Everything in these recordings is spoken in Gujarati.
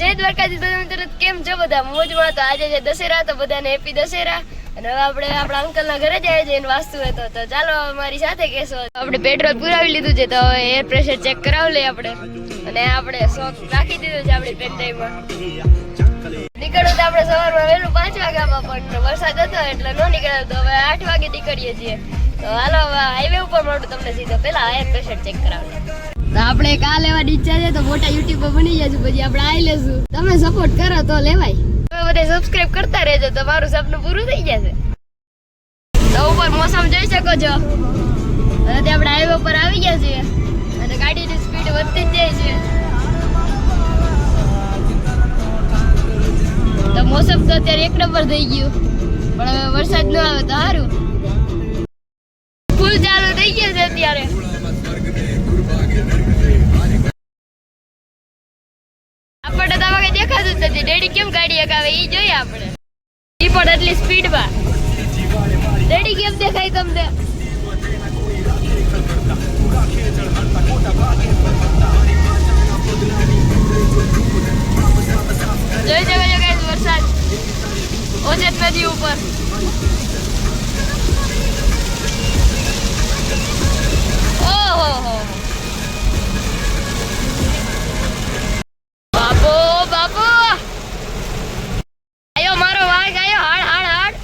જય દ્વારકાધીશ બધા મિત્રો, કેમ છો બધા? મોજમાં. તો આજે છે દશેરા, તો બધાને હેપી દશેરા. અને હવે આપણે આપણા અંકલના ઘરે જાય છે, એનો વાસ્તુ હતો, તો ચાલો અમારી સાથે કેસો. આપણે પેટ્રોલ પુરાવી લીધું છે, તો હવે એર પ્રેશર ચેક કરાવી લઈએ આપણે. અને આપણે શોખ રાખી દીધું છે આપણી પેનડ્રાઈવમાં. નીકળવું તો આપણે સવારમાં વહેલું 5 વાગ્યામાં, પણ વરસાદ હતો એટલે ન નીકળ્યો. તો હવે 8 વાગે નીકળીએ છીએ. તો હાલો હાઈવે ઉપર મળું તમને સીધો. પહેલા એર પ્રેશર ચેક કરાવી. તો આપણે કા લેવાની ઈચ્છા છે, તો મોટા યુટ્યુબર બની જશું, પછી આપણે આવી લેશું. તમે સપોર્ટ કરો તો લેવાય. તમે બધા સબસ્ક્રાઇબ કરતા રહેજો તો મારું સપનું પૂરું થઈ જશે. તો ઉપર મોસમ જોઈ શકો છો. હવે આપણે હાઈવે ઉપર આવી ગયા છીએ અને ગાડીની સ્પીડ વધતી જ જાય છે. તો મોસમ તો અત્યારે 1 નંબર થઈ ગયું, પણ હવે વરસાદ ન આવે તો સારું. ફૂલ ચાલુ થઈ ગયો છે અત્યારે. આપણે તો હવે દેખાતું જ નથી. ડેડી કેમ ગાડી હકાવે એ જોઈએ આપણે. એ પણ એટલી સ્પીડમાં. ડેડી કેમ દેખાય તમને? જોઈ શકો છો ગાઈસ, વરસાદ ઓછત નદી ઉપર. ઓહો બાપો બાપો, આયો મારો વાઘ આયો. હાડ હાડ હાડ.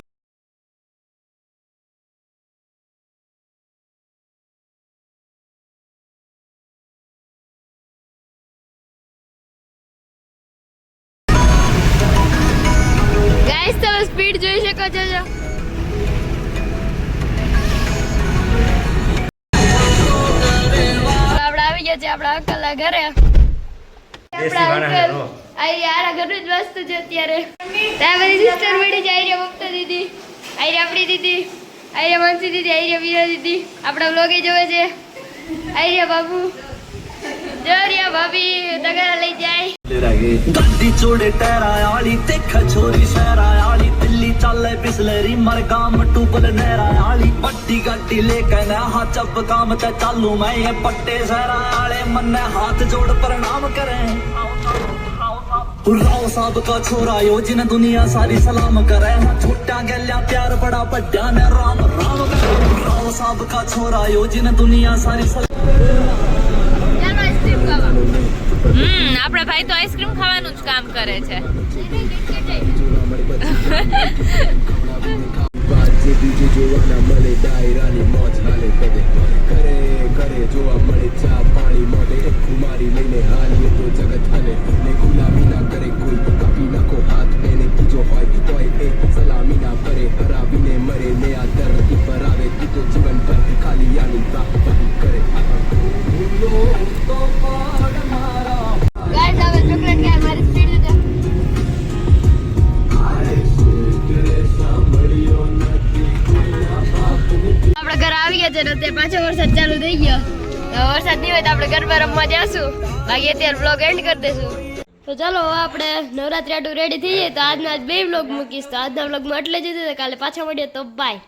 ગાઈસ તમે સ્પીડ જોઈ શકો છો. આપણે આવી ગયા છે આપણા અંકલના ઘરે. આપણા અંકલ આરા ઘરનું જ વસ્તુ છે અત્યારે. ત્યાં બધી સિસ્ટર મળી છે. આર્ય મમતા દીદી, આર્ય આપણી દીદી, આર્ય માનસી દીદી, આર્ય વીરા દીદી. આપણા વ્લોગે જોવે છે. આર્ય બાબુ, જોરિયા ભાભી તગારા લઈ જાય. ਗੱਡੀ ਚੋੜੇ ਟਹਿਰਾਂ ਵਾਲੀ ਤੇ ਖਛੋਰੀ ਸ਼ਹਿਰਾਂ ਵਾਲੀ ਦਿੱਲੀ ਚੱਲੇ ਬਿਸਲੇਰੀ ਮਰਗਾਮ ਟੂਬਲ ਨਹਿਰਾਂ ਵਾਲੀ ਪੱਟੀ ਗੱਡੀ ਲੈ ਕੇ ਨਾ ਹਾਂ ਚੱਬ ਕੰਮ ਤੇ ਚਾਲੂ ਮੈਂ ਇਹ ਪੱਟੇ ਸ਼ਹਿਰਾਂ ਵਾਲੇ ਮੰਨੇ ਹੱਥ ਜੋੜ ਪ੍ਰਣਾਮ ਕਰੇ राव साहब का छोरा यो जिन दुनिया सारी सलाम करे छोटा गल्या प्यार बड़ा बड्या ने राम राम करे राव साहब का छोरा यो जिन दुनिया सारी આપણા ભાઈ તો આઈસ્ક્રીમ ખાવાનું જ કામ કરે છે. બીજું જોવાના મળે ડાયરાની મોજ હાલે કરે કરે કરે જોવા મળે ચા પાણી મળે કુમારી લઈને હાલીએ તો જગત હાલે ને ગુલામી ના કરે કોઈ કાપી નાખો હાથ એને બીજો હોય તોય એ સલામી ના કરે હરાવીને મરે ને આ ધરતી પર આવે તું તો જીવન પર ખાલી આની રાહ કરે. ગાઈસ હવે ચોકલેટ ખાય મારી સ્પીડ છે. આપણે ઘર આવી ગયા છે ને તે પાછો વરસાદ ચાલુ થઈ ગયો. વરસાદ નહીં હોય તો આપણે ગરબા રમવા જઈશું. બાકી અત્યારે વ્લોગ એન્ડ કરી દઈશું. તો ચાલો આપણે નવરાત્રી આટલું રેડી થઈ જાય. તો આજના 2 વ્લોગ મૂકીશ. તો આજના વ્લોગમાં એટલે જ કાલે પાછા મળીએ. તો બાય.